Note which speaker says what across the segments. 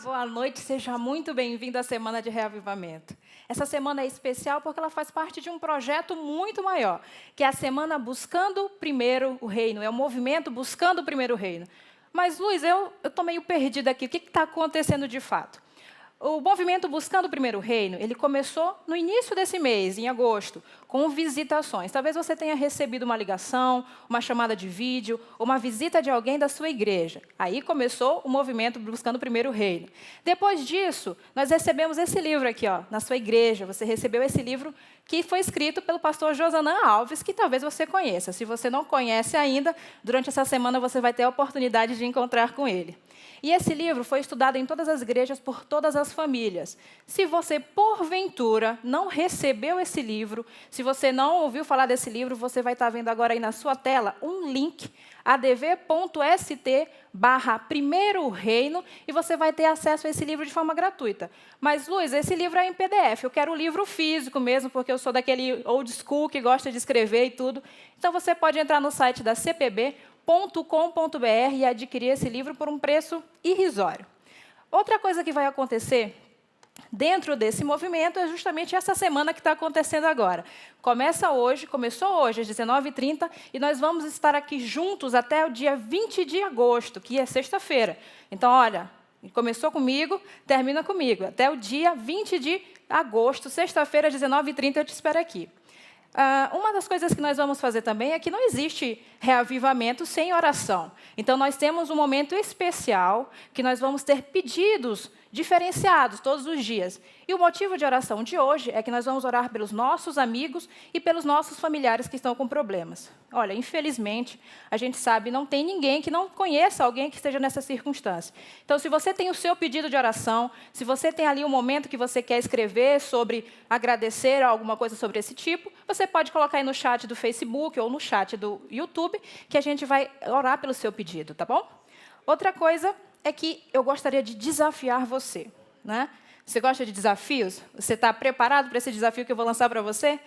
Speaker 1: boa noite, seja muito bem-vindo à Semana de Reavivamento. Essa semana é especial porque ela faz parte de um projeto muito maior, que é a Semana Buscando Primeiro o Reino, é o movimento Buscando o Primeiro Reino. Mas, Luiz, eu estou meio perdida aqui, o que está acontecendo de fato? O movimento Buscando o Primeiro Reino, ele começou no início desse mês, em agosto, com visitações. Talvez você tenha recebido uma ligação, uma chamada de vídeo, ou uma visita de alguém da sua igreja. Aí começou o movimento Buscando o Primeiro Reino. Depois disso, nós recebemos esse livro aqui, ó, na sua igreja. Você recebeu esse livro que foi escrito pelo pastor Josanã Alves, que talvez você conheça. Se você não conhece ainda, durante essa semana você vai ter a oportunidade de encontrar com ele. E esse livro foi estudado em todas as igrejas por todas as famílias. Se você, porventura, não recebeu esse livro, se você não ouviu falar desse livro, você vai estar vendo agora aí na sua tela um link, adv.st/Primeiro Reino, e você vai ter acesso a esse livro de forma gratuita. Mas, Luiz, esse livro é em PDF, eu quero o livro físico mesmo, porque eu sou daquele old school que gosta de escrever e tudo. Então, você pode entrar no site da cpb.com.br e adquirir esse livro por um preço irrisório. Outra coisa que vai acontecer dentro desse movimento é justamente essa semana que está acontecendo agora. Começou hoje, às 19h30, e nós vamos estar aqui juntos até o dia 20 de agosto, que é sexta-feira. Então, olha, começou comigo, termina comigo. Até o dia 20 de agosto, sexta-feira, às 19h30, eu te espero aqui. Uma das coisas que nós vamos fazer também é que não existe reavivamento sem oração. Então, nós temos um momento especial que nós vamos ter pedidos diferenciados todos os dias. E o motivo de oração de hoje é que nós vamos orar pelos nossos amigos e pelos nossos familiares que estão com problemas. Olha, infelizmente, a gente sabe, não tem ninguém que não conheça alguém que esteja nessa circunstância. Então, se você tem o seu pedido de oração, se você tem ali um momento que você quer escrever sobre agradecer alguma coisa sobre esse tipo, você pode colocar aí no chat do Facebook ou no chat do YouTube, que a gente vai orar pelo seu pedido, tá bom? Outra coisa é que eu gostaria de desafiar você, né? Você gosta de desafios? Você está preparado para esse desafio que eu vou lançar para você?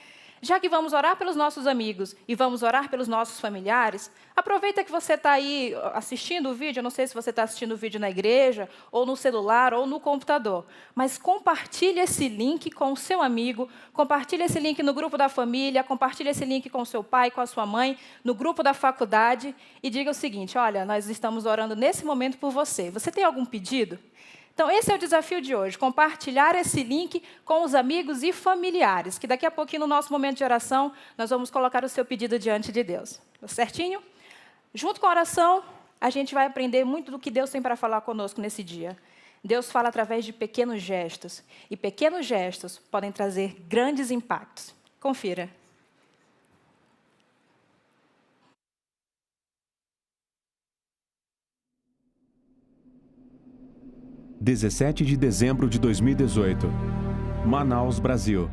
Speaker 1: Já que vamos orar pelos nossos amigos e vamos orar pelos nossos familiares, aproveita que você está aí assistindo o vídeo, eu não sei se você está assistindo o vídeo na igreja, ou no celular, ou no computador, mas compartilhe esse link com o seu amigo, compartilhe esse link no grupo da família, compartilhe esse link com o seu pai, com a sua mãe, no grupo da faculdade, e diga o seguinte: olha, nós estamos orando nesse momento por você. Você tem algum pedido? Então, esse é o desafio de hoje, compartilhar esse link com os amigos e familiares, que daqui a pouquinho, no nosso momento de oração, nós vamos colocar o seu pedido diante de Deus. Certinho? Junto com a oração, a gente vai aprender muito do que Deus tem para falar conosco nesse dia. Deus fala através de pequenos gestos, e pequenos gestos podem trazer grandes impactos. Confira.
Speaker 2: – 17 de dezembro de 2018, Manaus, Brasil.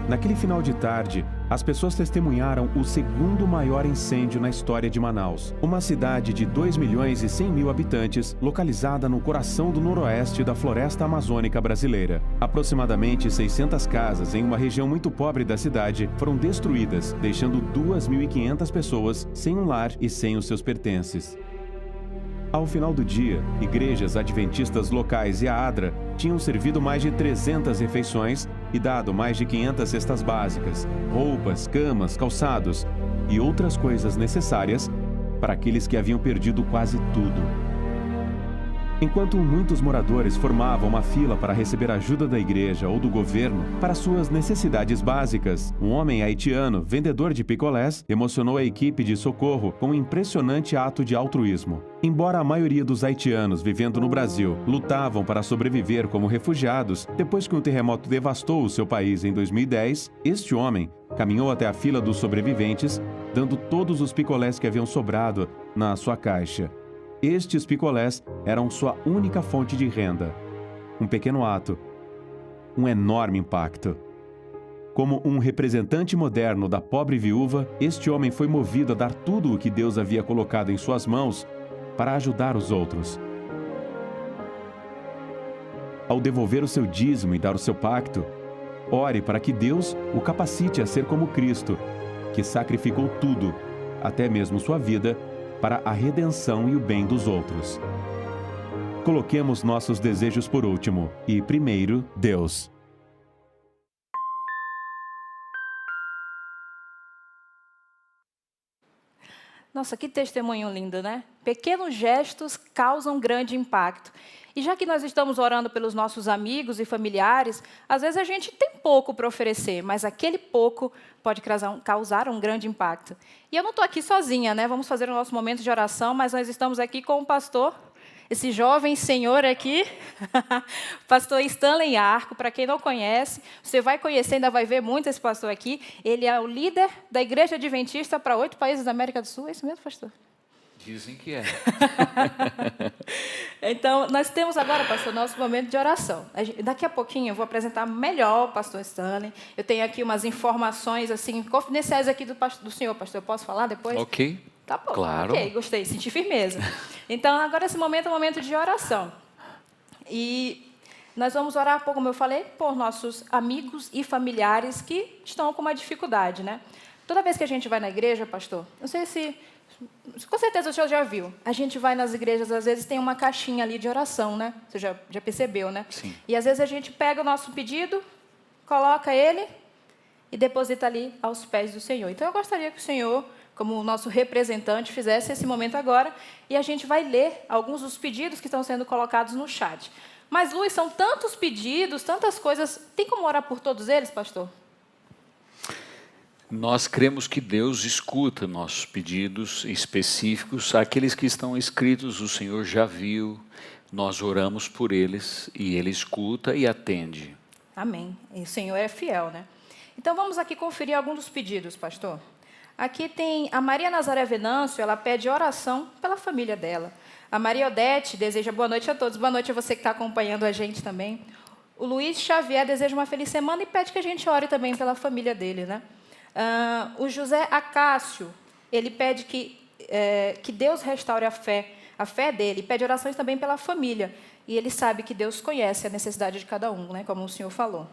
Speaker 2: Naquele final de tarde, as pessoas testemunharam o segundo maior incêndio na história de Manaus, uma cidade de 2.100.000 habitantes, localizada no coração do noroeste da floresta amazônica brasileira. Aproximadamente 600 casas em uma região muito pobre da cidade foram destruídas, deixando 2.500 pessoas sem um lar e sem os seus pertences. Ao final do dia, igrejas adventistas locais e a ADRA tinham servido mais de 300 refeições e dado mais de 500 cestas básicas, roupas, camas, calçados e outras coisas necessárias para aqueles que haviam perdido quase tudo. Enquanto muitos moradores formavam uma fila para receber ajuda da igreja ou do governo para suas necessidades básicas, um homem haitiano, vendedor de picolés, emocionou a equipe de socorro com um impressionante ato de altruísmo. Embora a maioria dos haitianos vivendo no Brasil lutavam para sobreviver como refugiados depois que um terremoto devastou o seu país em 2010, este homem caminhou até a fila dos sobreviventes, dando todos os picolés que haviam sobrado na sua caixa. Estes picolés eram sua única fonte de renda. Um pequeno ato, um enorme impacto. Como um representante moderno da pobre viúva, este homem foi movido a dar tudo o que Deus havia colocado em suas mãos para ajudar os outros. Ao devolver o seu dízimo e dar o seu pacto, ore para que Deus o capacite a ser como Cristo, que sacrificou tudo, até mesmo sua vida, para a redenção e o bem dos outros. Coloquemos nossos desejos por último e primeiro Deus.
Speaker 1: Nossa, que testemunho lindo, né? Pequenos gestos causam grande impacto. E já que nós estamos orando pelos nossos amigos e familiares, às vezes a gente tem pouco para oferecer, mas aquele pouco pode causar um grande impacto. E eu não estou aqui sozinha, né? Vamos fazer o nosso momento de oração, mas nós estamos aqui com o pastor, esse jovem senhor aqui, pastor Stanley Arco. Para quem não conhece, você vai conhecer, ainda vai ver muito esse pastor aqui. Ele é o líder da Igreja Adventista para 8 países da América do Sul. É isso mesmo, pastor?
Speaker 3: Dizem que é.
Speaker 1: Então, nós temos agora, pastor, nosso momento de oração. Daqui a pouquinho eu vou apresentar melhor o pastor Stanley. Eu tenho aqui umas informações assim confidenciais aqui do senhor, pastor. Eu posso falar depois?
Speaker 3: Ok.
Speaker 1: Tá bom.
Speaker 3: Claro.
Speaker 1: Ok, gostei, senti firmeza. Então, agora esse momento é um momento de oração. E nós vamos orar, como eu falei, por nossos amigos e familiares que estão com uma dificuldade, né? Toda vez que a gente vai na igreja, pastor, não sei se... Com certeza o senhor já viu. A gente vai nas igrejas, às vezes tem uma caixinha ali de oração, né? Você já percebeu, né?
Speaker 3: Sim.
Speaker 1: E às vezes a gente pega o nosso pedido, coloca ele e deposita ali aos pés do Senhor. Então eu gostaria que o senhor, como o nosso representante, fizesse esse momento agora e a gente vai ler alguns dos pedidos que estão sendo colocados no chat. Mas, Luiz, são tantos pedidos, tantas coisas. Tem como orar por todos eles, pastor?
Speaker 3: Nós cremos que Deus escuta nossos pedidos específicos. Aqueles que estão escritos, o Senhor já viu. Nós oramos por eles e Ele escuta e atende.
Speaker 1: Amém. E o Senhor é fiel, né? Então, vamos aqui conferir alguns dos pedidos, pastor. Aqui tem a Maria Nazaré Venâncio, ela pede oração pela família dela. A Maria Odete deseja boa noite a todos. Boa noite a você que está acompanhando a gente também. O Luiz Xavier deseja uma feliz semana e pede que a gente ore também pela família dele, né? O José Acácio, ele pede que Deus restaure a fé dele, pede orações também pela família, e ele sabe que Deus conhece a necessidade de cada um, né, como o senhor falou.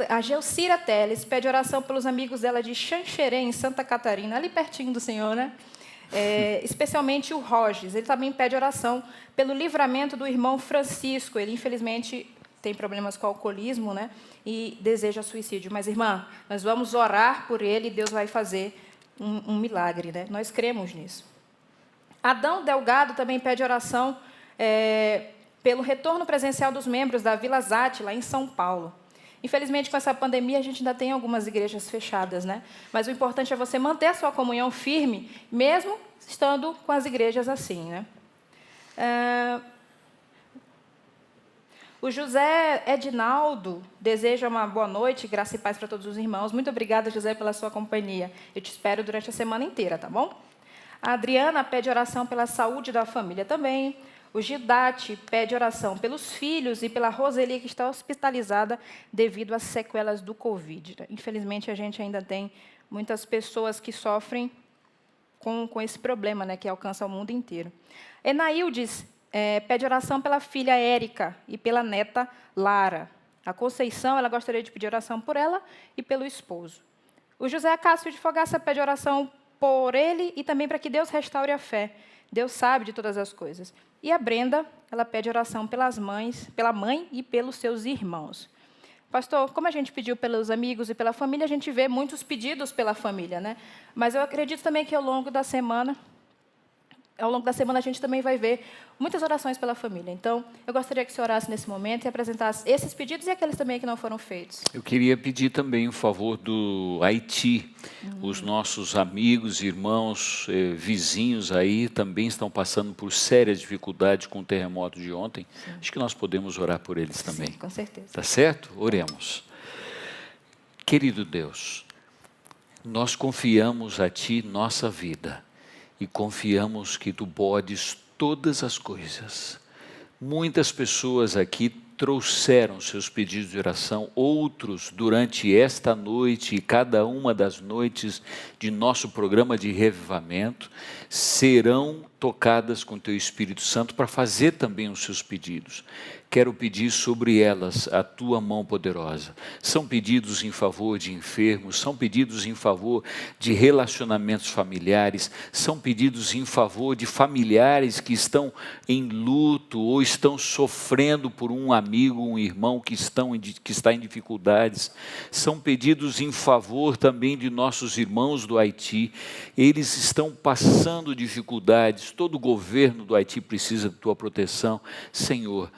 Speaker 1: A Gelcira Teles pede oração pelos amigos dela de Xanxerê, em Santa Catarina, ali pertinho do senhor, né? Especialmente o Rogers, ele também pede oração pelo livramento do irmão Francisco, ele infelizmente tem problemas com o alcoolismo, né? E deseja suicídio. Mas, irmã, nós vamos orar por ele e Deus vai fazer um milagre, né? Nós cremos nisso. Adão Delgado também pede oração pelo retorno presencial dos membros da Vila Zate, lá em São Paulo. Infelizmente, com essa pandemia, a gente ainda tem algumas igrejas fechadas, né? Mas o importante é você manter a sua comunhão firme, mesmo estando com as igrejas assim, né? O José Edinaldo deseja uma boa noite, graça e paz para todos os irmãos. Muito obrigada, José, pela sua companhia. Eu te espero durante a semana inteira, tá bom? A Adriana pede oração pela saúde da família também. O Gidate pede oração pelos filhos e pela Roseli, que está hospitalizada devido às sequelas do Covid. Infelizmente, a gente ainda tem muitas pessoas que sofrem com esse problema, né, que alcança o mundo inteiro. Enaildes pede oração pela filha Érica e pela neta Lara. A Conceição, ela gostaria de pedir oração por ela e pelo esposo. O José Acácio de Fogaça pede oração por ele e também para que Deus restaure a fé. Deus sabe de todas as coisas. E a Brenda, ela pede oração pelas mães, pela mãe e pelos seus irmãos. Pastor, como a gente pediu pelos amigos e pela família, a gente vê muitos pedidos pela família, né? Mas eu acredito também que ao longo da semana a gente também vai ver muitas orações pela família. Então, eu gostaria que você orasse nesse momento e apresentasse esses pedidos e aqueles também que não foram feitos.
Speaker 3: Eu queria pedir também um favor do Haiti. Os nossos amigos, irmãos, vizinhos aí também estão passando por sérias dificuldades com o terremoto de ontem. Sim. Acho que nós podemos orar por eles também.
Speaker 1: Sim, com certeza.
Speaker 3: Tá certo? Oremos. Querido Deus, nós confiamos a Ti nossa vida. E confiamos que Tu podes todas as coisas. Muitas pessoas aqui trouxeram seus pedidos de oração, outros durante esta noite e cada uma das noites de nosso programa de revivamento serão tocadas com Teu Espírito Santo para fazer também os seus pedidos. Quero pedir sobre elas a Tua mão poderosa. São pedidos em favor de enfermos, são pedidos em favor de relacionamentos familiares, são pedidos em favor de familiares que estão em luto ou estão sofrendo por um amigo, um irmão que está em dificuldades. São pedidos em favor também de nossos irmãos do Haiti. Eles estão passando dificuldades, todo o governo do Haiti precisa de Tua proteção. Senhor,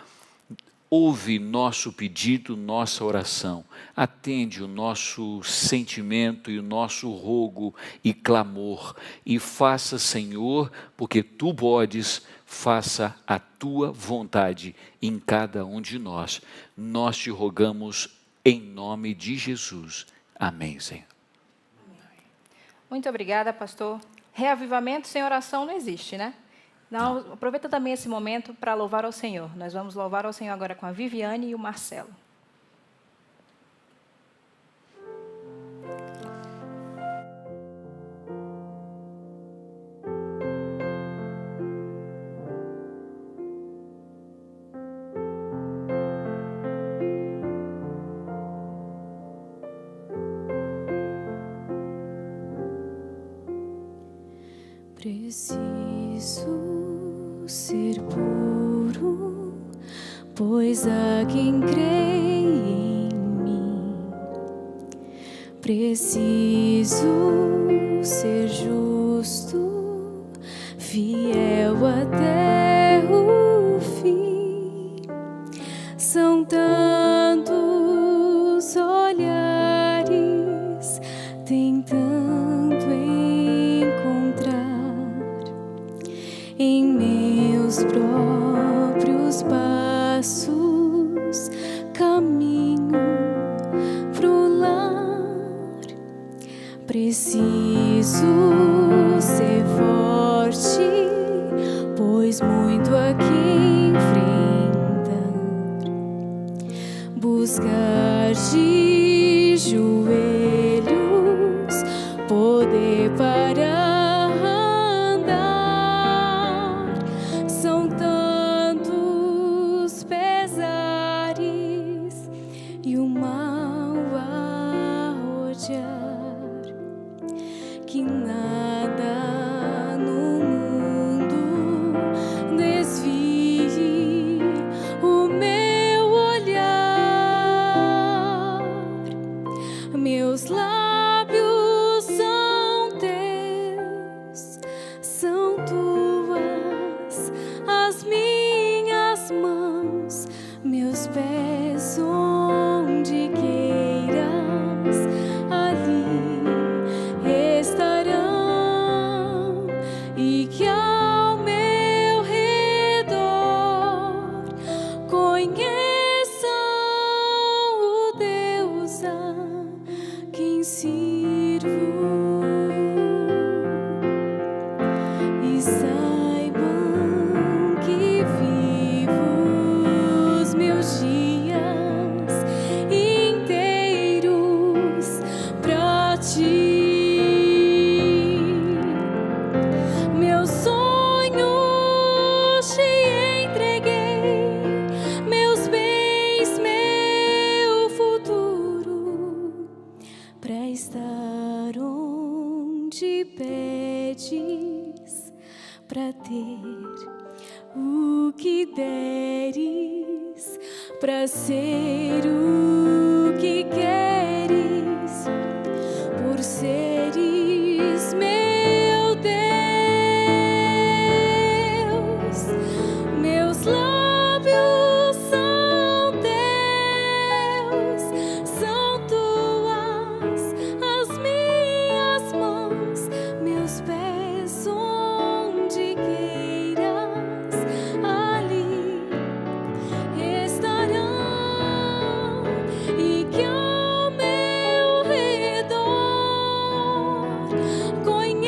Speaker 3: ouve nosso pedido, nossa oração, atende o nosso sentimento e o nosso rogo e clamor, e faça, Senhor, porque Tu podes, faça a Tua vontade em cada um de nós. Nós Te rogamos em nome de Jesus. Amém, Senhor.
Speaker 1: Muito obrigada, pastor. Reavivamento sem oração não existe, né? Não, aproveita também esse momento para louvar ao Senhor. Nós vamos louvar ao Senhor agora com a Viviane e o Marcelo.
Speaker 4: Preciso ser puro, pois há quem crê em mim. Preciso ser justo, fiel até o fim. São tantos olhares tentando encontrar em meus próprios passos caminho pro lar. Preciso ser forte, pois muito a que enfrentar. Buscar de joelhos poder para que nada no mundo desvie o meu olhar. Meus lábios são teus, são tuas as minhas mãos, meus pés onde queiras ali estarão, e que ao meu redor conheçam o Deus a quem sirvo e saibam que vivo os meus dias inteiros pra Ti. Meus sonhos Te entreguei, meus bens, meu futuro, pra estar onde pedes, pra ter o que deres, pra ser o que queres, por seres meu Deus. Meus lábios são teus, são tuas as minhas mãos, meus pés onde queiras ali estarão, e que ao meu redor conheçam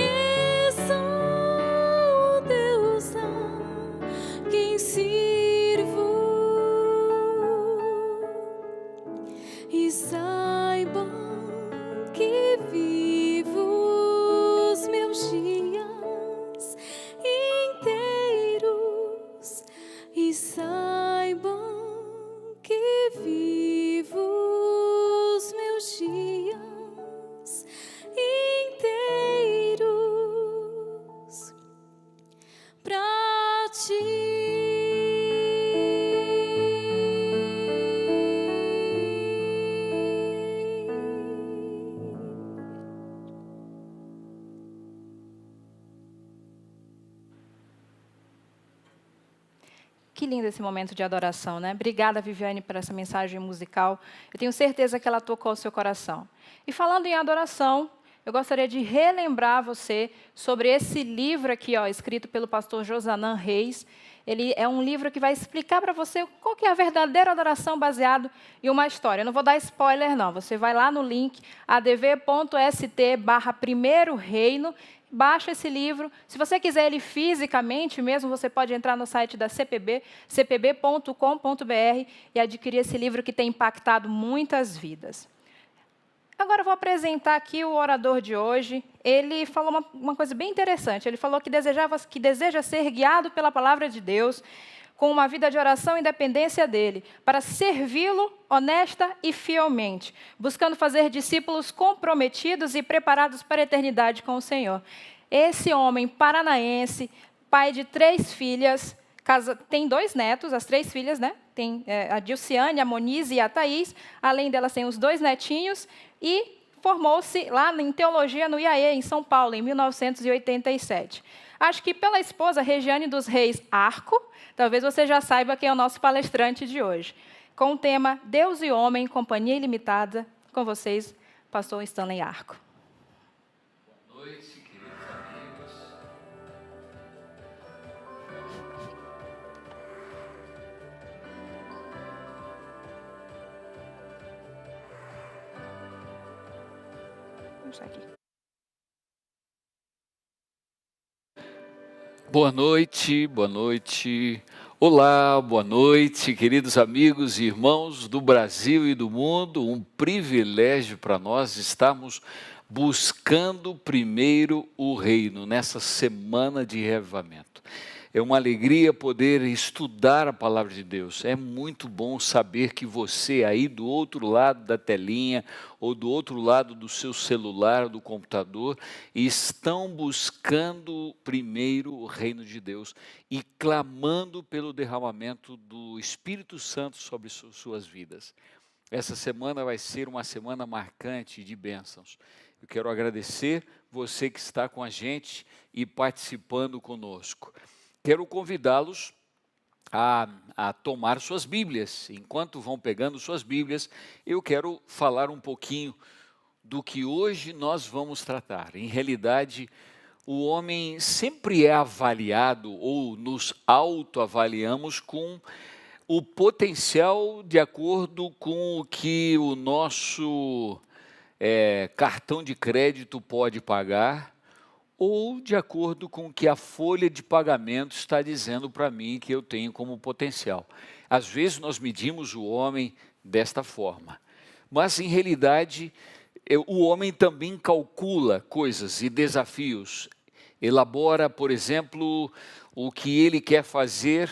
Speaker 1: Que lindo esse momento de adoração, né? Obrigada, Viviane, por essa mensagem musical. Eu tenho certeza que ela tocou o seu coração. E falando em adoração, eu gostaria de relembrar você sobre esse livro aqui, ó, escrito pelo pastor Josanã Reis. Ele é um livro que vai explicar para você qual que é a verdadeira adoração baseado em uma história. Eu não vou dar spoiler, não. Você vai lá no link adv.st/primeiro-reino, baixa esse livro. Se você quiser ele fisicamente mesmo, você pode entrar no site da CPB, cpb.com.br, e adquirir esse livro que tem impactado muitas vidas. Agora eu vou apresentar aqui o orador de hoje. Ele falou uma coisa bem interessante. Ele falou que deseja ser guiado pela palavra de Deus, com uma vida de oração e dependência dele, para servi-lo honesta e fielmente, buscando fazer discípulos comprometidos e preparados para a eternidade com o Senhor. Esse homem paranaense, pai de 3 filhas, tem 2 netos, as 3 filhas, né? Tem a Dilciane, a Monize e a Thaís. Além delas, tem os 2 netinhos. E formou-se lá em teologia no IAE, em São Paulo, em 1987. Acho que pela esposa Regiane dos Reis Arco, talvez você já saiba quem é o nosso palestrante de hoje. Com o tema Deus e Homem, Companhia Ilimitada, com vocês, pastor Stanley Arco.
Speaker 3: Boa noite, queridos amigos.
Speaker 1: Vamos aqui.
Speaker 3: Boa noite, boa noite. Olá, boa noite, queridos amigos e irmãos do Brasil e do mundo. Um privilégio para nós estarmos buscando primeiro o reino nessa semana de reavivamento. É uma alegria poder estudar a palavra de Deus. É muito bom saber que você aí do outro lado da telinha ou do outro lado do seu celular, do computador, estão buscando primeiro o reino de Deus e clamando pelo derramamento do Espírito Santo sobre suas vidas. Essa semana vai ser uma semana marcante de bênçãos. Eu quero agradecer você que está com a gente e participando conosco. Quero convidá-los a tomar suas Bíblias. Enquanto vão pegando suas Bíblias, eu quero falar um pouquinho do que hoje nós vamos tratar. Em realidade, o homem sempre é avaliado ou nos autoavaliamos com o potencial de acordo com o que o nosso cartão de crédito pode pagar, ou de acordo com o que a folha de pagamento está dizendo para mim que eu tenho como potencial. Às vezes nós medimos o homem desta forma, mas em realidade o homem também calcula coisas e desafios, elabora, por exemplo, o que ele quer fazer,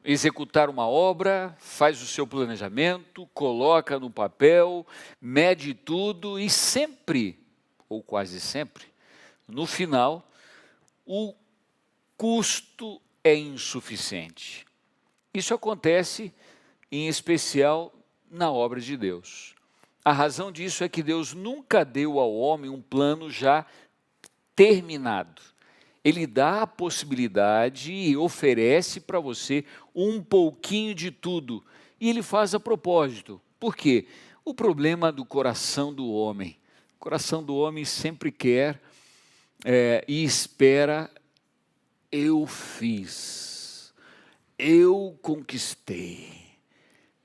Speaker 3: executar uma obra, faz o seu planejamento, coloca no papel, mede tudo e sempre, ou quase sempre, no final, o custo é insuficiente. Isso acontece, em especial, na obra de Deus. A razão disso é que Deus nunca deu ao homem um plano já terminado. Ele dá a possibilidade e oferece para você um pouquinho de tudo. E ele faz a propósito. Por quê? O problema do coração do homem. O coração do homem sempre quer e espera, eu fiz, eu conquistei.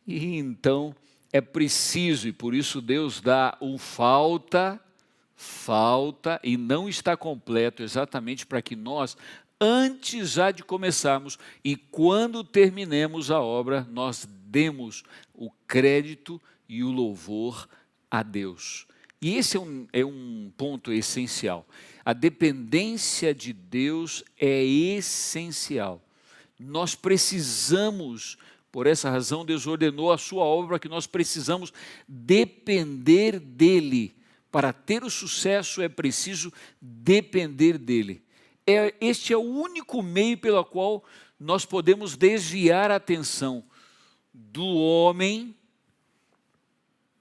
Speaker 3: E então é preciso, e por isso Deus dá um falta, e não está completo exatamente para que nós, antes já de começarmos e quando terminemos a obra, nós demos o crédito e o louvor a Deus. E esse é um ponto essencial. A dependência de Deus é essencial. Nós precisamos, por essa razão, Deus ordenou a sua obra que nós precisamos depender dEle. Para ter o sucesso é preciso depender dEle. Este é o único meio pelo qual nós podemos desviar a atenção do homem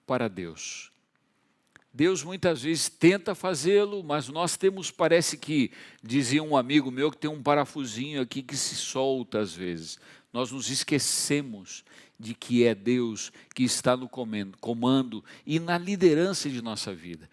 Speaker 3: para Deus. Deus muitas vezes tenta fazê-lo, mas nós temos, parece que, dizia um amigo meu, que tem um parafusinho aqui que se solta às vezes. nós nos esquecemos de que é Deus que está no comando e na liderança de nossa vida.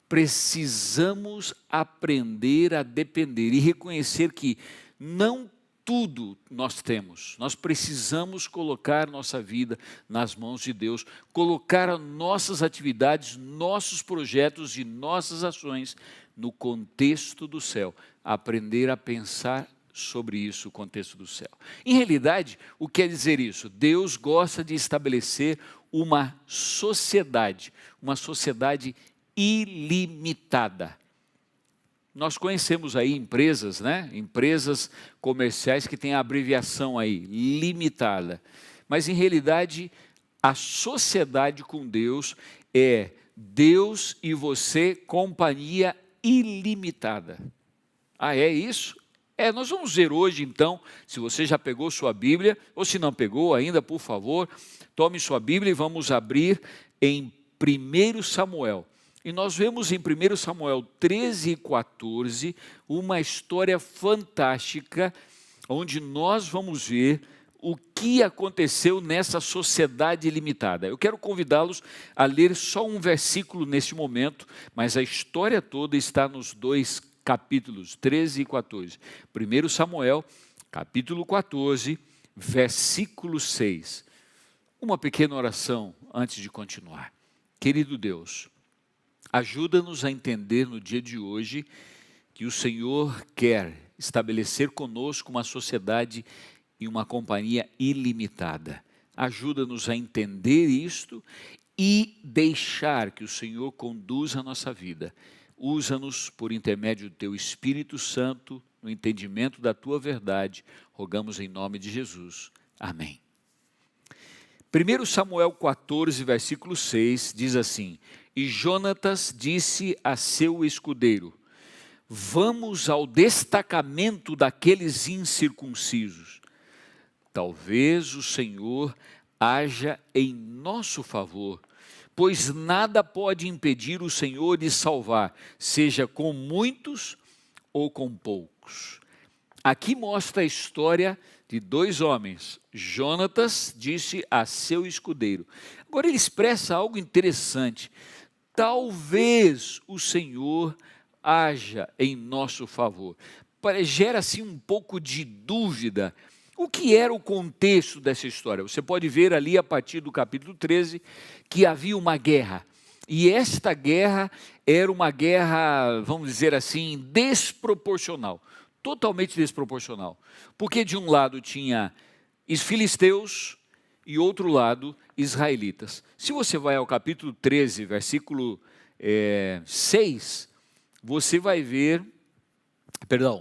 Speaker 3: Precisamos aprender a depender e reconhecer que não tudo nós temos. Nós precisamos colocar nossa vida nas mãos de Deus, colocar as nossas atividades, nossos projetos e nossas ações no contexto do céu. Aprender a pensar sobre isso, o contexto do céu. Em realidade, o que quer dizer isso? Deus gosta de estabelecer uma sociedade ilimitada. Nós conhecemos aí empresas, né? Empresas comerciais que têm a abreviação aí, limitada. Mas em realidade, a sociedade com Deus é Deus e você, companhia ilimitada. Ah, é isso? Nós vamos ver hoje então, se você já pegou sua Bíblia, ou se não pegou ainda, por favor, tome sua Bíblia e vamos abrir em 1 Samuel. E nós vemos em 1 Samuel 13 e 14 uma história fantástica, onde nós vamos ver o que aconteceu nessa sociedade ilimitada. Eu quero convidá-los a ler só um versículo neste momento, mas a história toda está nos dois capítulos, 13 e 14. 1 Samuel, capítulo 14, versículo 6. Uma pequena oração antes de continuar. Querido Deus, ajuda-nos a entender no dia de hoje que o Senhor quer estabelecer conosco uma sociedade e uma companhia ilimitada. Ajuda-nos a entender isto e deixar que o Senhor conduza a nossa vida. Usa-nos por intermédio do Teu Espírito Santo, no entendimento da Tua verdade. Rogamos em nome de Jesus. Amém. 1 Samuel 14, versículo 6, diz assim: E Jonatas disse a seu escudeiro: Vamos ao destacamento daqueles incircuncisos. Talvez o Senhor haja em nosso favor, pois nada pode impedir o Senhor de salvar, seja com muitos ou com poucos. Aqui mostra a história de dois homens. Jonatas disse a seu escudeiro. Agora ele expressa algo interessante. Talvez o Senhor haja em nosso favor. Gera assim um pouco de dúvida. O que era o contexto dessa história? Você pode ver ali a partir do capítulo 13 que havia uma guerra. E esta guerra era uma guerra, vamos dizer assim, desproporcional. Totalmente desproporcional. Porque de um lado tinha os filisteus e outro lado israelitas. Se você vai ao capítulo 13, versículo 6, você vai ver,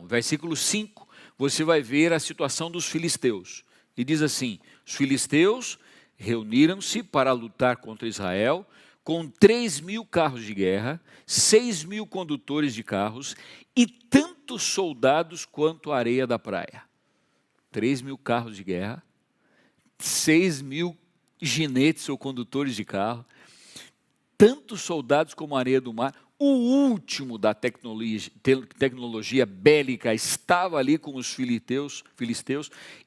Speaker 3: versículo 5, você vai ver a situação dos filisteus. E diz assim: os filisteus reuniram-se para lutar contra Israel com 3.000 carros de guerra, 6.000 condutores de carros e tantos soldados quanto a areia da praia. 3.000 carros de guerra, 6.000 ginetes ou condutores de carro, tantos soldados como a areia do mar. O último da tecnologia bélica estava ali com os filisteus,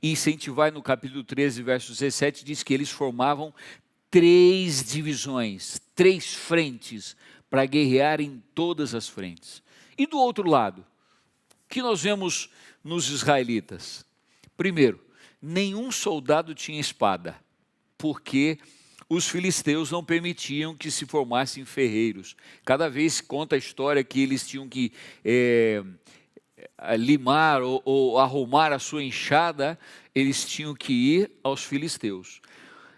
Speaker 3: e se a gente vai no capítulo 13, verso 17, diz que eles formavam 3 divisões, 3 frentes, para guerrear em todas as frentes. E do outro lado, o que nós vemos nos israelitas? Primeiro, nenhum soldado tinha espada, porque os filisteus não permitiam que se formassem ferreiros. Cada vez conta a história que eles tinham que limar ou arrumar a sua enxada, eles tinham que ir aos filisteus.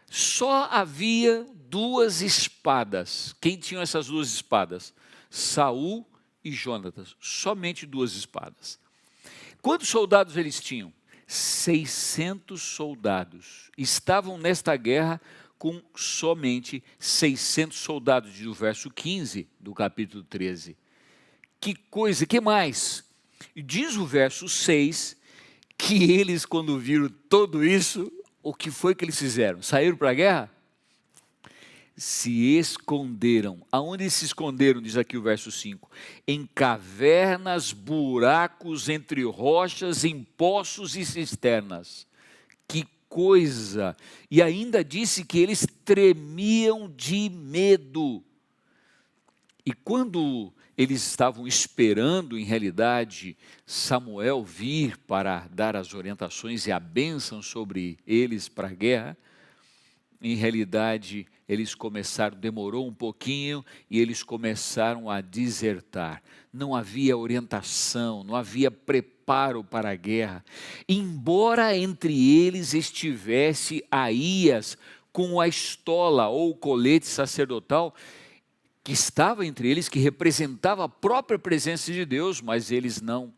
Speaker 3: Só havia 2 espadas. Quem tinha essas 2 espadas? Saul e Jonatas. Somente 2 espadas. Quantos soldados eles tinham? 600 soldados. Estavam nesta guerra com somente 600 soldados, do verso 15 do capítulo 13. Que coisa, que mais? Diz o verso 6 que eles, quando viram tudo isso, o que foi que eles fizeram? Saíram para a guerra? Se esconderam. Aonde se esconderam, diz aqui o verso 5? Em cavernas, buracos, entre rochas, em poços e cisternas. Que coisa. E ainda disse que eles tremiam de medo. E quando eles estavam esperando, em realidade, Samuel vir para dar as orientações e a bênção sobre eles para a guerra, em realidade, eles começaram, demorou um pouquinho, e eles começaram a desertar. Não havia orientação, não havia preparo para a guerra. Embora entre eles estivesse Aías com a estola ou o colete sacerdotal, que estava entre eles, que representava a própria presença de Deus, mas eles não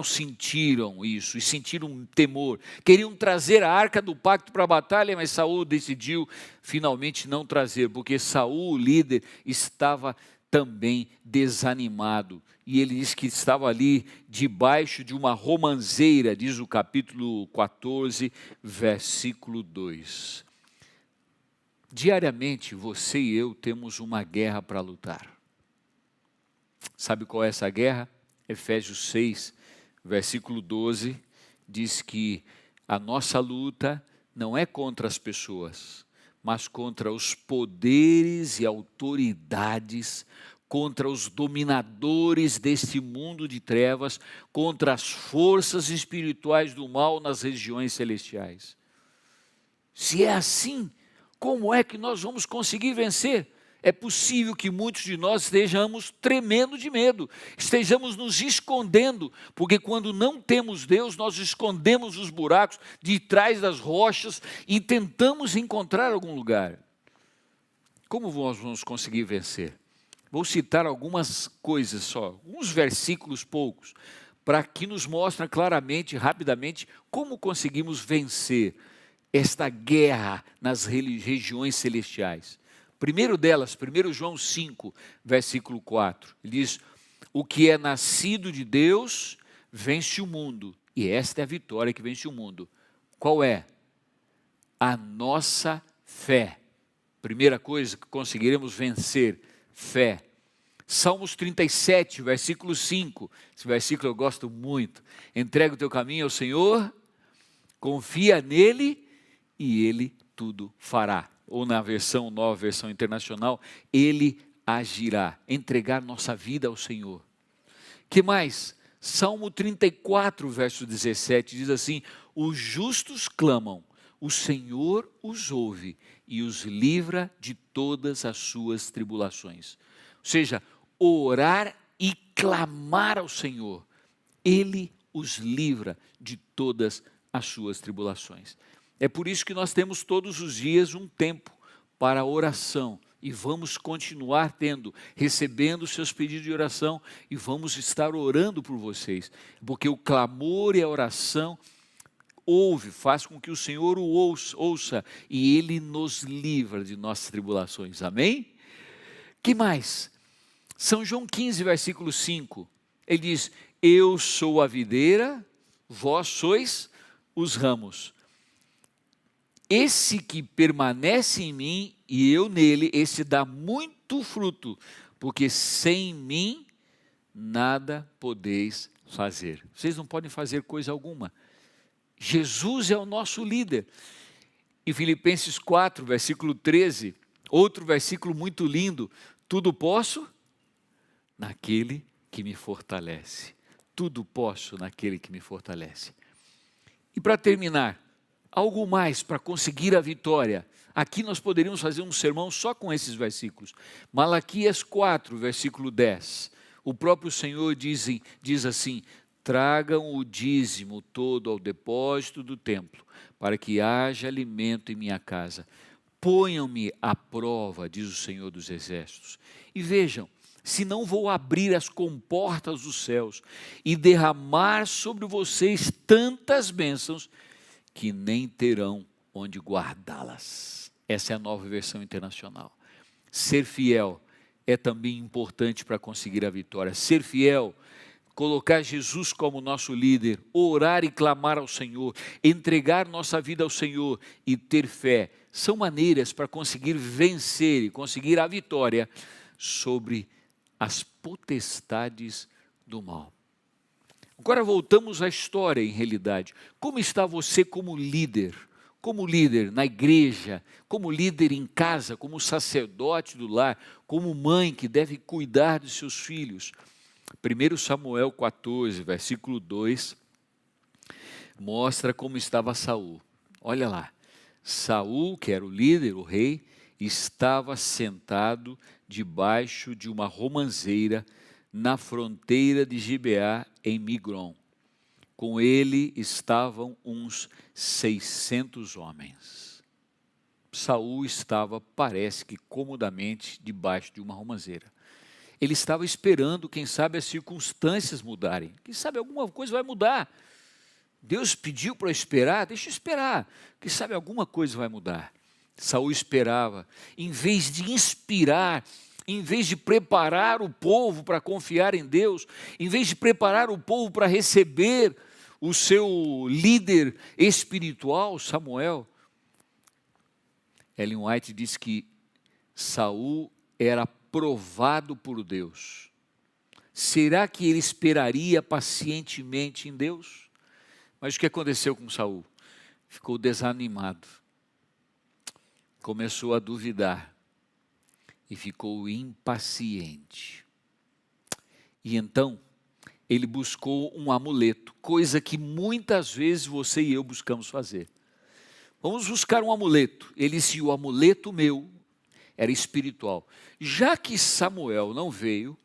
Speaker 3: sentiram isso, e sentiram um temor. Queriam trazer a arca do pacto para a batalha, mas Saul decidiu finalmente não trazer, porque Saul, o líder, estava também desanimado. E ele diz que estava ali debaixo de uma romanceira, diz o capítulo 14, versículo 2. Diariamente, você e eu temos uma guerra para lutar. Sabe qual é essa guerra? Efésios 6, versículo 12, diz que a nossa luta não é contra as pessoas, mas contra os poderes e autoridades, contra os dominadores deste mundo de trevas, contra as forças espirituais do mal nas regiões celestiais. Se é assim, como é que nós vamos conseguir vencer? É possível que muitos de nós estejamos tremendo de medo, estejamos nos escondendo, porque quando não temos Deus, nós escondemos os buracos de trás das rochas e tentamos encontrar algum lugar. Como nós vamos conseguir vencer? Vou citar algumas coisas só, uns versículos poucos, para que nos mostrem claramente, rapidamente, como conseguimos vencer esta guerra nas regiões celestiais. Primeiro delas, 1 João 5, versículo 4, ele diz: o que é nascido de Deus vence o mundo, e esta é a vitória que vence o mundo. Qual é? A nossa fé. Primeira coisa que conseguiremos vencer, fé. Salmos 37, versículo 5, esse versículo eu gosto muito. Entrega o teu caminho ao Senhor, confia nele e ele tudo fará. Ou na versão nova, versão internacional, ele agirá. Entregar nossa vida ao Senhor. Que mais? Salmo 34, verso 17, diz assim: os justos clamam, o Senhor os ouve e os livra de todas as suas tribulações. Ou seja, orar e clamar ao Senhor, Ele os livra de todas as suas tribulações. É por isso que nós temos todos os dias um tempo para oração, e vamos continuar tendo, recebendo seus pedidos de oração, e vamos estar orando por vocês, porque o clamor e a oração faz com que o Senhor o ouça, e Ele nos livra de nossas tribulações, amém? Que mais? São João 15, versículo 5, ele diz: eu sou a videira, vós sois os ramos. Esse que permanece em mim e eu nele, esse dá muito fruto, porque sem mim nada podeis fazer. Vocês não podem fazer coisa alguma. Jesus é o nosso líder. Em Filipenses 4, versículo 13, outro versículo muito lindo: tudo posso naquele que me fortalece. Tudo posso naquele que me fortalece. E para terminar, algo mais para conseguir a vitória. Aqui nós poderíamos fazer um sermão só com esses versículos. Malaquias 4, versículo 10. O próprio Senhor diz assim: tragam o dízimo todo ao depósito do templo, para que haja alimento em minha casa. Ponham-me à prova, diz o Senhor dos Exércitos. E vejam, se não vou abrir as comportas dos céus e derramar sobre vocês tantas bênçãos, que nem terão onde guardá-las. Essa é a nova versão internacional. Ser fiel é também importante para conseguir a vitória. Ser fiel, colocar Jesus como nosso líder, orar e clamar ao Senhor, entregar nossa vida ao Senhor e ter fé, são maneiras para conseguir vencer e conseguir a vitória sobre as potestades do mal. Agora voltamos à história, em realidade. Como está você como líder? Como líder na igreja, como líder em casa, como sacerdote do lar, como mãe que deve cuidar dos seus filhos. 1 Samuel 14, versículo 2, mostra como estava Saul. Olha lá, Saul, que era o líder, o rei, estava sentado debaixo de uma romanceira na fronteira de Gibeá, em Migron. Com ele estavam uns 600 homens. Saul estava, parece que comodamente, debaixo de uma romanceira. Ele estava esperando, quem sabe, as circunstâncias mudarem. Quem sabe alguma coisa vai mudar. Deus pediu para esperar, deixa eu esperar. Quem sabe alguma coisa vai mudar. Saul esperava, em vez de inspirar, em vez de preparar o povo para confiar em Deus, em vez de preparar o povo para receber o seu líder espiritual, Samuel, Ellen White diz que Saul era provado por Deus. Será que ele esperaria pacientemente em Deus? Mas o que aconteceu com Saul? Ficou desanimado, começou a duvidar e ficou impaciente. E então ele buscou um amuleto, coisa que muitas vezes você e eu buscamos fazer. Vamos buscar um amuleto. Ele disse: o amuleto meu era espiritual. Já que Samuel não veio,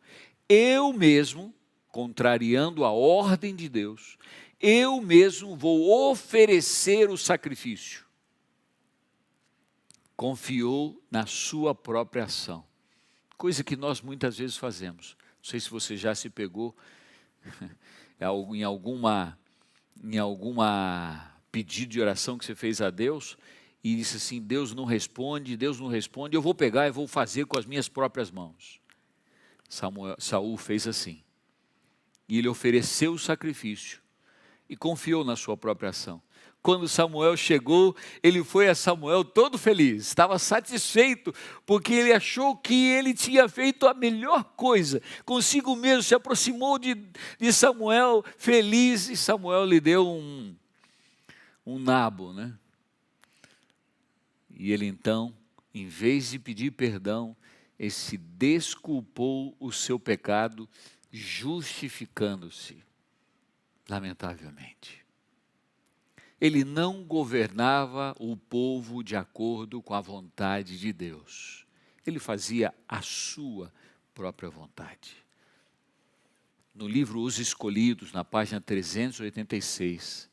Speaker 3: eu mesmo, contrariando a ordem de Deus, eu mesmo vou oferecer o sacrifício. Confiou na sua própria ação, coisa que nós muitas vezes fazemos. Não sei se você já se pegou em alguma pedido de oração que você fez a Deus e disse assim: Deus não responde, eu vou pegar e vou fazer com as minhas próprias mãos. Saul fez assim, e ele ofereceu o sacrifício e confiou na sua própria ação. Quando Samuel chegou, ele foi a Samuel todo feliz, estava satisfeito, porque ele achou que ele tinha feito a melhor coisa, consigo mesmo, se aproximou de Samuel feliz, e Samuel lhe deu um nabo, né? E ele então, em vez de pedir perdão, ele se desculpou o seu pecado, justificando-se, lamentavelmente. Ele não governava o povo de acordo com a vontade de Deus. Ele fazia a sua própria vontade. No livro Os Escolhidos, na página 386,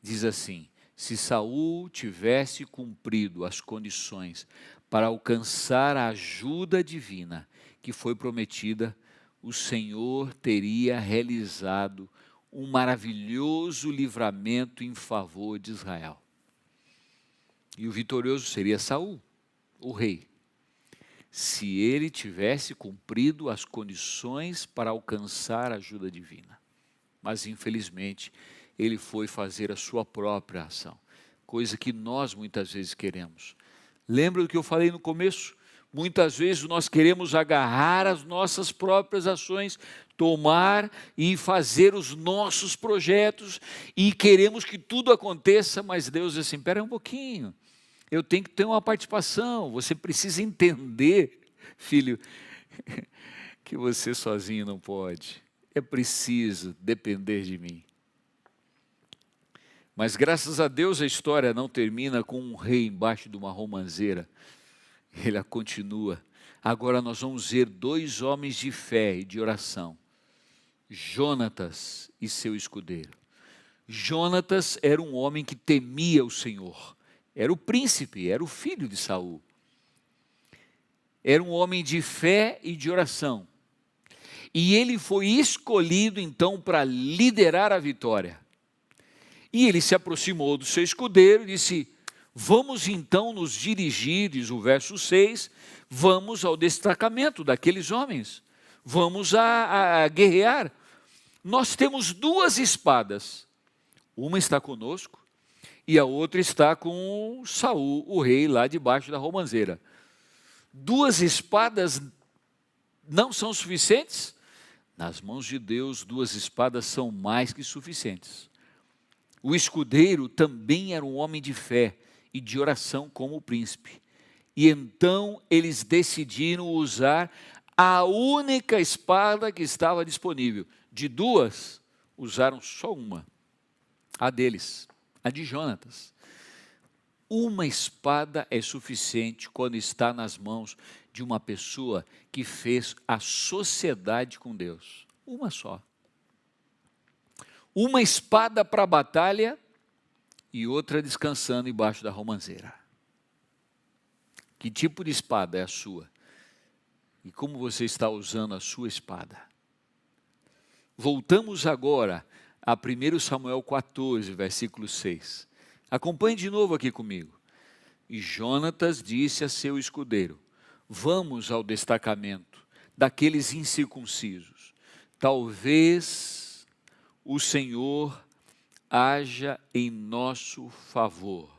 Speaker 3: diz assim: se Saul tivesse cumprido as condições para alcançar a ajuda divina que foi prometida, o Senhor teria realizado um maravilhoso livramento em favor de Israel. E o vitorioso seria Saul, o rei, se ele tivesse cumprido as condições para alcançar a ajuda divina. Mas, infelizmente, ele foi fazer a sua própria ação, coisa que nós muitas vezes queremos. Lembra do que eu falei no começo? Muitas vezes nós queremos agarrar as nossas próprias ações, tomar e fazer os nossos projetos, e queremos que tudo aconteça, mas Deus diz assim: espera um pouquinho, eu tenho que ter uma participação. Você precisa entender, filho, que você sozinho não pode, é preciso depender de mim. Mas graças a Deus a história não termina com um rei embaixo de uma romanceira. Ele continua. Agora nós vamos ver dois homens de fé e de oração: Jonatas e seu escudeiro. Jonatas era um homem que temia o Senhor. Era o príncipe, era o filho de Saul. Era um homem de fé e de oração. E ele foi escolhido então para liderar a vitória. E ele se aproximou do seu escudeiro e disse: vamos então nos dirigir, diz o verso 6, vamos ao destacamento daqueles homens, vamos a guerrear. Nós temos duas espadas, uma está conosco e a outra está com Saul, o rei, lá debaixo da romanceira. Duas espadas não são suficientes? Nas mãos de Deus, 2 espadas são mais que suficientes. O escudeiro também era um homem de fé e de oração como o príncipe. E então eles decidiram usar a única espada que estava disponível. De 2, usaram só uma, a deles, a de Jonatas. Uma espada é suficiente quando está nas mãos de uma pessoa que fez a sociedade com Deus. Uma só. Uma espada para a batalha e outra descansando embaixo da romanceira. Que tipo de espada é a sua? E como você está usando a sua espada? Voltamos agora a 1 Samuel 14, versículo 6. Acompanhe de novo aqui comigo. E Jonatas disse a seu escudeiro: vamos ao destacamento daqueles incircuncisos. Talvez o Senhor haja em nosso favor,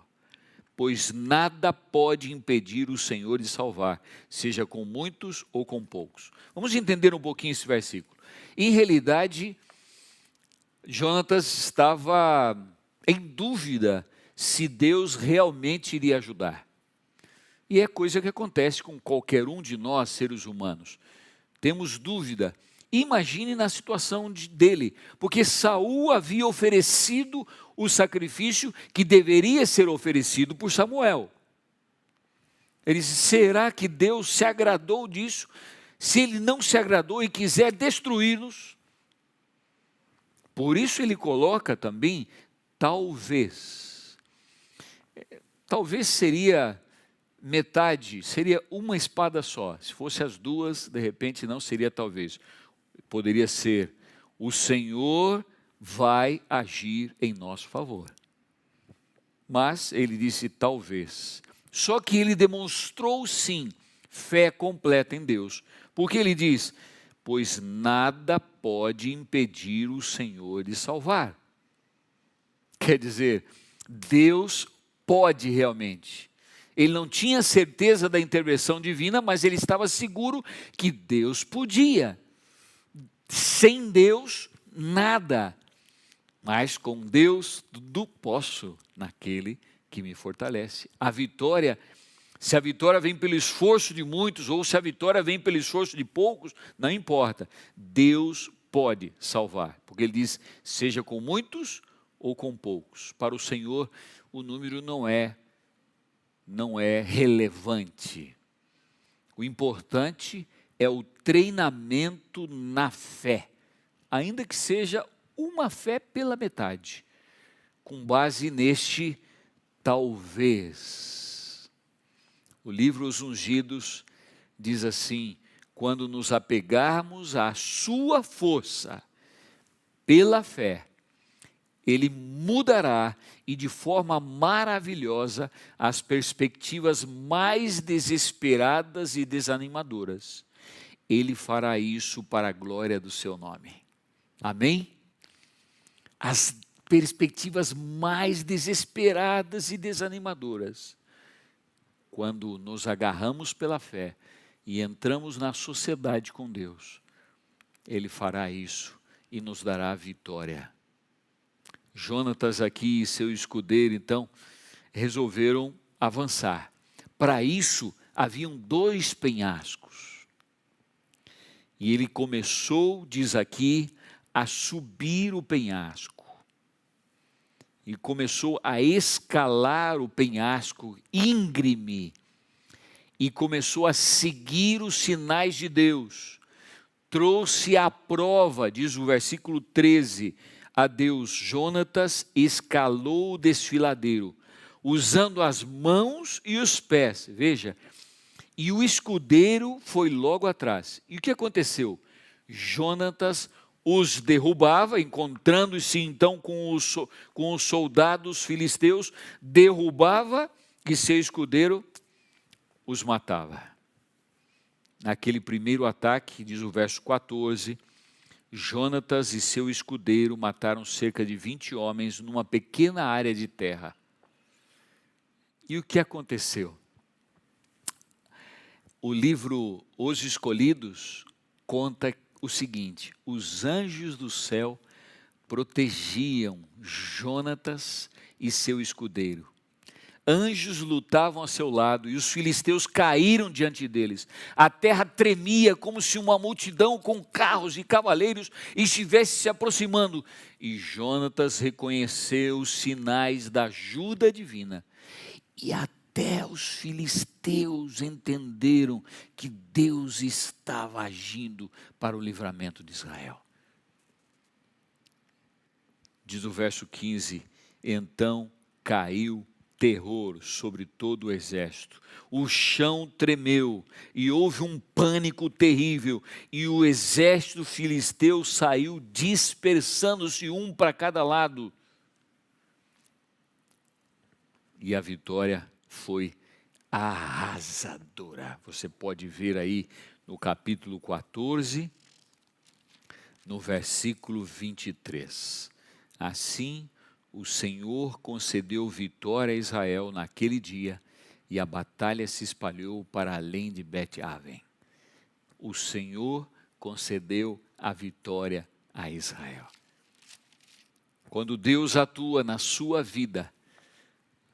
Speaker 3: pois nada pode impedir o Senhor de salvar, seja com muitos ou com poucos. Vamos entender um pouquinho esse versículo. Em realidade, Jonatas estava em dúvida se Deus realmente iria ajudar. E é coisa que acontece com qualquer um de nós, seres humanos. Temos dúvida. Imagine na situação dele, porque Saul havia oferecido o sacrifício que deveria ser oferecido por Samuel. Ele disse: será que Deus se agradou disso? Se ele não se agradou e quiser destruí-los? Por isso ele coloca também, talvez. Talvez seria metade, seria uma espada só. Se fosse as 2, de repente não seria talvez. Poderia ser: o Senhor vai agir em nosso favor. Mas ele disse talvez. Só que ele demonstrou sim fé completa em Deus. Porque ele diz: pois nada pode impedir o Senhor de salvar. Quer dizer, Deus pode realmente. Ele não tinha certeza da intervenção divina, mas ele estava seguro que Deus podia. Sem Deus, nada. Mas com Deus, tudo posso naquele que me fortalece. A vitória, se a vitória vem pelo esforço de muitos, ou se a vitória vem pelo esforço de poucos, não importa. Deus pode salvar. Porque ele diz, seja com muitos ou com poucos. Para o Senhor, o número não é relevante. O importante é o treinamento na fé, ainda que seja uma fé pela metade, com base neste talvez. O livro Os Ungidos diz assim: quando nos apegarmos à sua força pela fé, Ele mudará e de forma maravilhosa as perspectivas mais desesperadas e desanimadoras. Ele fará isso para a glória do seu nome. Amém? As perspectivas mais desesperadas e desanimadoras, quando nos agarramos pela fé e entramos na sociedade com Deus, Ele fará isso e nos dará a vitória. Jonatas aqui e seu escudeiro, então, resolveram avançar. Para isso, haviam 2 penhascos. E ele começou, diz aqui, a subir o penhasco. E começou a escalar o penhasco íngreme. E começou a seguir os sinais de Deus. Trouxe à prova, diz o versículo 13, a Deus. Jonatas escalou o desfiladeiro, usando as mãos e os pés. Veja, e o escudeiro foi logo atrás. E o que aconteceu? Jonatas os derrubava, encontrando-se então com os soldados filisteus, derrubava e seu escudeiro os matava. Naquele primeiro ataque, diz o verso 14, Jonatas e seu escudeiro mataram cerca de 20 homens numa pequena área de terra. E o que aconteceu? O livro Os Escolhidos conta o seguinte: os anjos do céu protegiam Jonatas e seu escudeiro. Anjos lutavam a seu lado e os filisteus caíram diante deles. A terra tremia como se uma multidão com carros e cavaleiros estivesse se aproximando. E Jonatas reconheceu os sinais da ajuda divina. E até os filisteus entenderam que Deus estava agindo para o livramento de Israel. Diz o verso 15: então caiu terror sobre todo o exército. O chão tremeu e houve um pânico terrível, e o exército filisteu saiu dispersando-se um para cada lado. E a vitória foi arrasadora. Você pode ver aí no capítulo 14, no versículo 23. Assim, o Senhor concedeu vitória a Israel naquele dia, e a batalha se espalhou para além de Bet-Aven. O Senhor concedeu a vitória a Israel. Quando Deus atua na sua vida,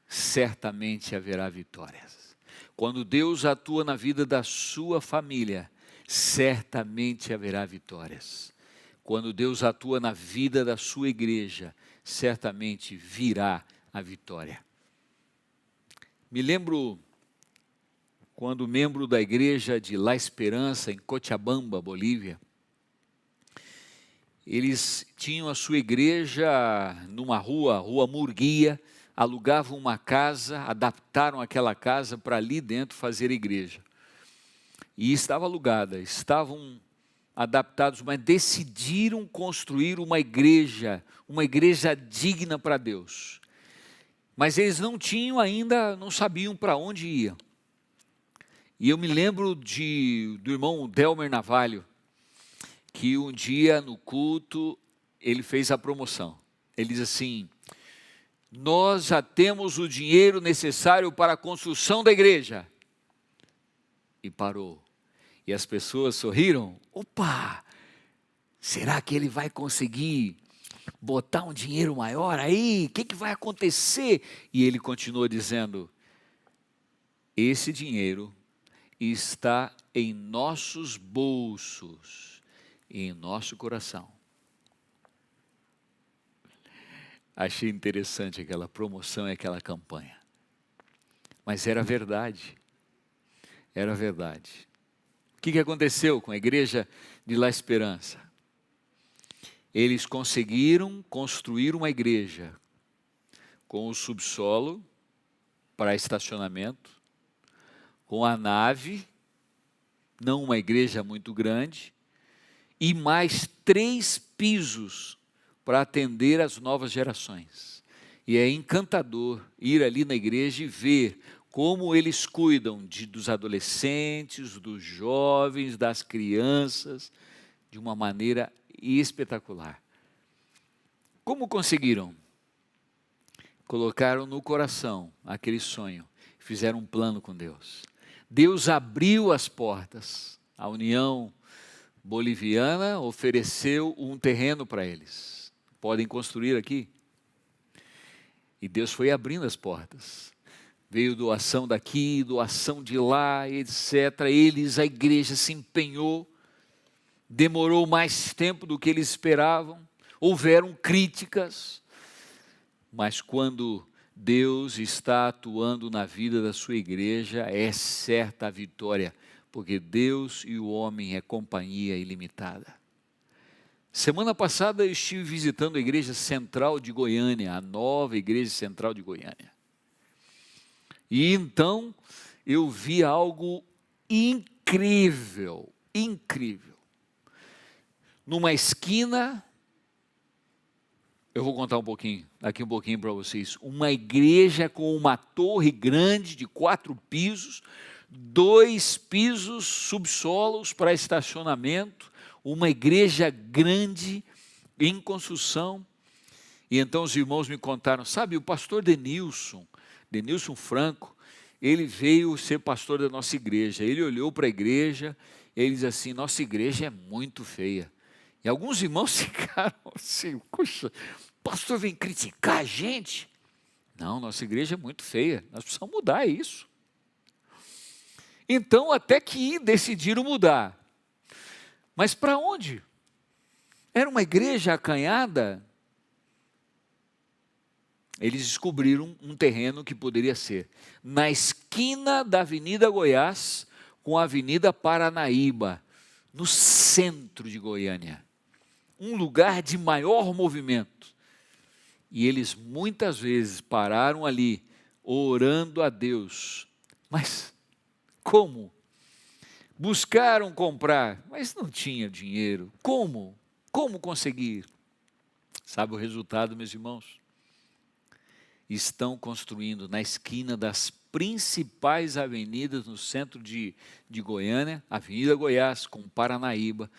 Speaker 3: certamente haverá vitórias. Quando Deus atua na vida da sua família, certamente haverá vitórias. Quando Deus atua na vida da sua igreja, certamente virá a vitória. Me lembro quando membro da igreja de La Esperança, em Cochabamba, Bolívia, eles tinham a sua igreja numa rua Murguia, alugavam uma casa, adaptaram aquela casa para ali dentro fazer igreja. E estava alugada, estavam adaptados, mas decidiram construir uma igreja digna para Deus. Mas eles não tinham ainda, não sabiam para onde iam. E eu me lembro do irmão Delmer Navalho, que um dia no culto, ele fez a promoção. Ele diz assim: nós já temos o dinheiro necessário para a construção da igreja. E parou. E as pessoas sorriram. Opa, será que ele vai conseguir botar um dinheiro maior aí? O que vai acontecer? E ele continuou dizendo: esse dinheiro está em nossos bolsos e em nosso coração. Achei interessante aquela promoção e aquela campanha. Mas era verdade. Era verdade. O que aconteceu com a igreja de La Esperança? Eles conseguiram construir uma igreja com o subsolo para estacionamento, com a nave, não uma igreja muito grande, e mais 3 pisos para atender as novas gerações. E é encantador ir ali na igreja e ver como eles cuidam dos adolescentes, dos jovens, das crianças, de uma maneira espetacular. Como conseguiram? Colocaram no coração aquele sonho, fizeram um plano com Deus. Deus abriu as portas. A União Boliviana ofereceu um terreno para eles. Podem construir aqui. E Deus foi abrindo as portas. Veio doação daqui, doação de lá, etc. A igreja se empenhou. Demorou mais tempo do que eles esperavam. Houveram críticas. Mas quando Deus está atuando na vida da sua igreja, é certa a vitória, porque Deus e o homem é companhia ilimitada. Semana passada eu estive visitando a Igreja Central de Goiânia, a nova Igreja Central de Goiânia. E então eu vi algo incrível, incrível. Numa esquina, eu vou contar daqui um pouquinho para vocês, uma igreja com uma torre grande de 4 pisos, 2 pisos subsolos para estacionamento, uma igreja grande em construção. E então os irmãos me contaram, sabe, o pastor Denilson Franco, ele veio ser pastor da nossa igreja. Ele olhou para a igreja ele diz assim: nossa igreja é muito feia. E alguns irmãos ficaram assim: puxa, o pastor vem criticar a gente? Não, nossa igreja é muito feia, nós precisamos mudar isso. Então, até que decidiram mudar. Mas para onde? Era uma igreja acanhada. Eles descobriram um terreno que poderia ser na esquina da Avenida Goiás com a Avenida Paranaíba, no centro de Goiânia. Um lugar de maior movimento. E eles muitas vezes pararam ali, orando a Deus. Mas como? Buscaram comprar, mas não tinha dinheiro. Como? Como conseguir? Sabe o resultado, meus irmãos? Estão construindo na esquina das principais avenidas no centro de Goiânia, Avenida Goiás com Paranaíba,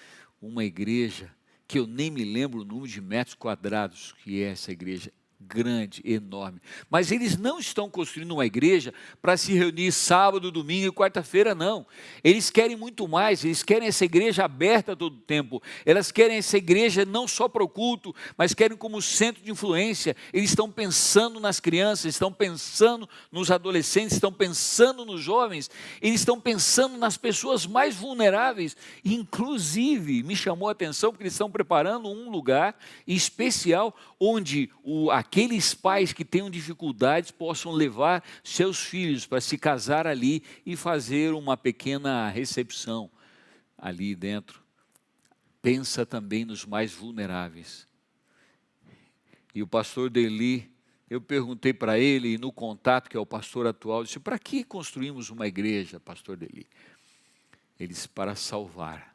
Speaker 3: uma igreja que eu nem me lembro o número de metros quadrados que é essa igreja, grande, enorme. Mas eles não estão construindo uma igreja para se reunir sábado, domingo e quarta-feira, não. Eles querem muito mais, eles querem essa igreja aberta todo o tempo. Elas querem essa igreja não só para o culto, mas querem como centro de influência. Eles estão pensando nas crianças, estão pensando nos adolescentes, estão pensando nos jovens, eles estão pensando nas pessoas mais vulneráveis. Inclusive, me chamou a atenção porque eles estão preparando um lugar especial onde aqueles pais que tenham dificuldades possam levar seus filhos para se casar ali e fazer uma pequena recepção ali dentro. Pensa também nos mais vulneráveis. E o pastor Deli, eu perguntei para ele, no contato que é o pastor atual, disse: para que construímos uma igreja, pastor Deli? Ele disse: para salvar.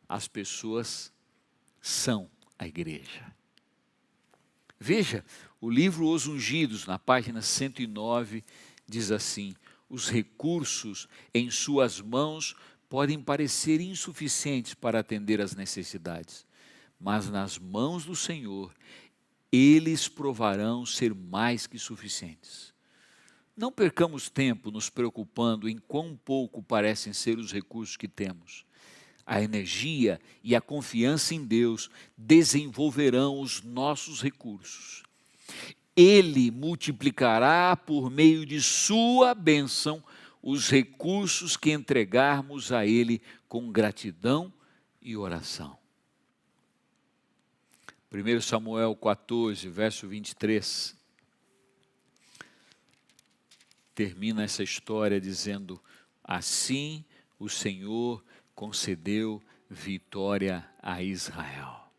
Speaker 3: As pessoas são a igreja. Veja, o livro Os Ungidos, na página 109, diz assim: os recursos em suas mãos podem parecer insuficientes para atender às necessidades, mas nas mãos do Senhor, eles provarão ser mais que suficientes. Não percamos tempo nos preocupando em quão pouco parecem ser os recursos que temos. A energia e a confiança em Deus desenvolverão os nossos recursos. Ele multiplicará por meio de sua bênção os recursos que entregarmos a Ele com gratidão e oração. 1 Samuel 14, verso 23. Termina essa história dizendo: assim o Senhor concedeu vitória a Israel.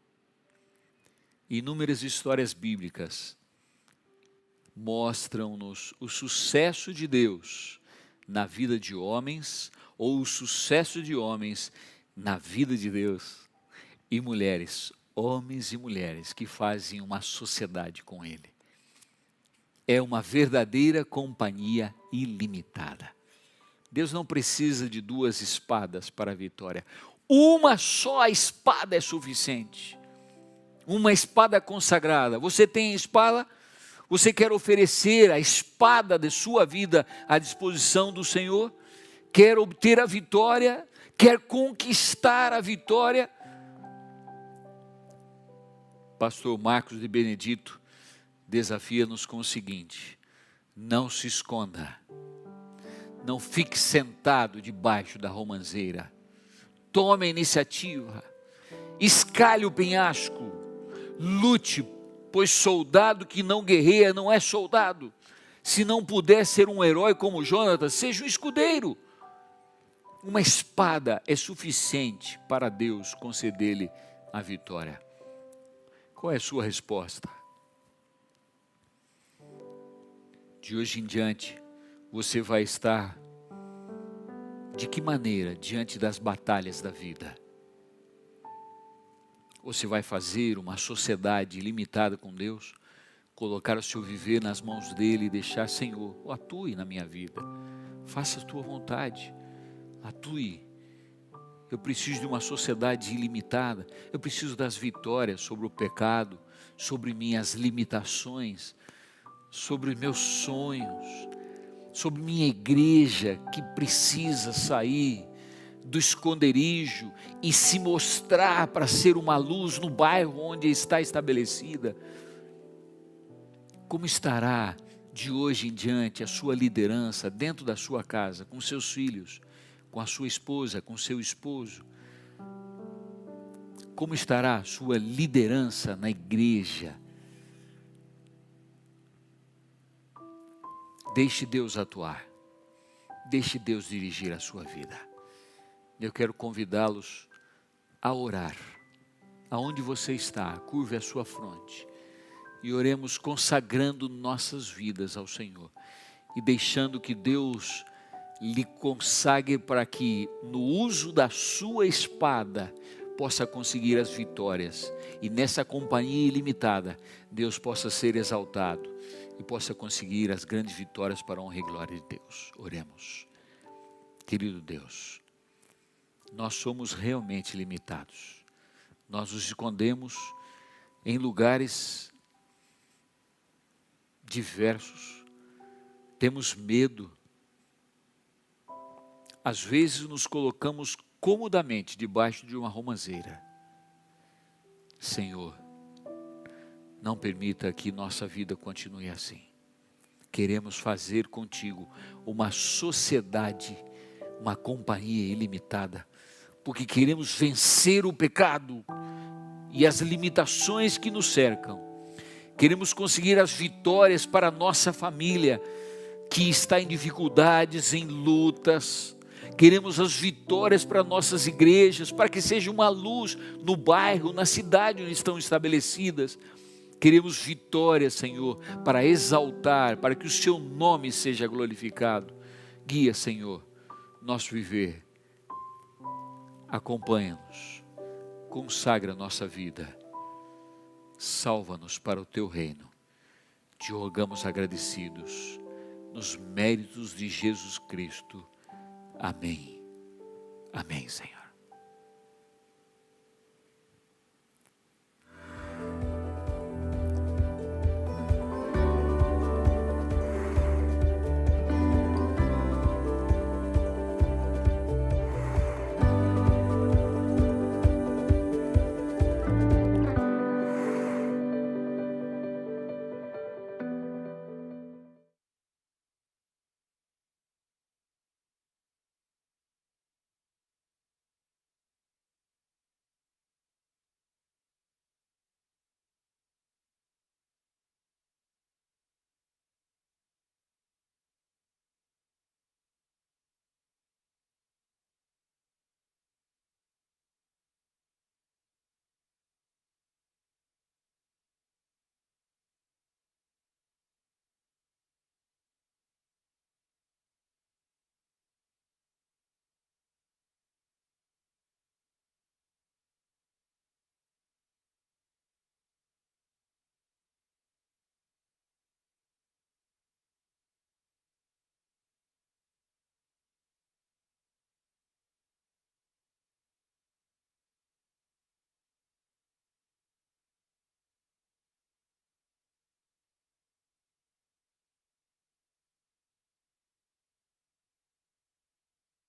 Speaker 3: Inúmeras histórias bíblicas mostram-nos o sucesso de Deus na vida de homens, ou o sucesso de homens na vida de Deus, e mulheres, homens e mulheres que fazem uma sociedade com Ele. É uma verdadeira companhia ilimitada. Deus não precisa de duas espadas para a vitória. Uma só espada é suficiente. Uma espada consagrada. Você tem a espada? Você quer oferecer a espada de sua vida à disposição do Senhor? Quer obter a vitória? Quer conquistar a vitória? Pastor Marcos de Benedito desafia-nos com o seguinte: não se esconda. Não fique sentado debaixo da romanceira. Tome a iniciativa. Escale o penhasco. Lute, pois soldado que não guerreia não é soldado. Se não puder ser um herói como Jonatas, seja um escudeiro. Uma espada é suficiente para Deus conceder-lhe a vitória. Qual é a sua resposta? De hoje em diante, você vai estar de que maneira diante das batalhas da vida? Você vai fazer uma sociedade ilimitada com Deus? Colocar o seu viver nas mãos dEle e deixar: Senhor, atue na minha vida. Faça a tua vontade. Atue. Eu preciso de uma sociedade ilimitada. Eu preciso das vitórias sobre o pecado, sobre minhas limitações, sobre meus sonhos, sobre minha igreja que precisa sair do esconderijo e se mostrar para ser uma luz no bairro onde está estabelecida. Como estará de hoje em diante a sua liderança dentro da sua casa, com seus filhos, com a sua esposa, com seu esposo? Como estará a sua liderança na igreja? Deixe Deus atuar. Deixe Deus dirigir a sua vida. Eu quero convidá-los a orar. Aonde você está, curve a sua fronte. E oremos consagrando nossas vidas ao Senhor. E deixando que Deus lhe consagre para que no uso da sua espada possa conseguir as vitórias. E nessa companhia ilimitada, Deus possa ser exaltado. E possa conseguir as grandes vitórias para a honra e glória de Deus. Oremos. Querido Deus, nós somos realmente limitados. Nós nos escondemos em lugares diversos. Temos medo. Às vezes nos colocamos comodamente debaixo de uma romazeira. Senhor, não permita que nossa vida continue assim. Queremos fazer contigo uma sociedade, uma companhia ilimitada, porque queremos vencer o pecado e as limitações que nos cercam. Queremos conseguir as vitórias para a nossa família, que está em dificuldades, em lutas. Queremos as vitórias para nossas igrejas, para que seja uma luz no bairro, na cidade onde estão estabelecidas. Queremos vitórias, Senhor, para exaltar, para que o Seu nome seja glorificado. Guia, Senhor, nosso viver. Acompanha-nos, consagra nossa vida. Salva-nos para o Teu reino. Te rogamos agradecidos, nos méritos de Jesus Cristo. Amém. Amém, Senhor.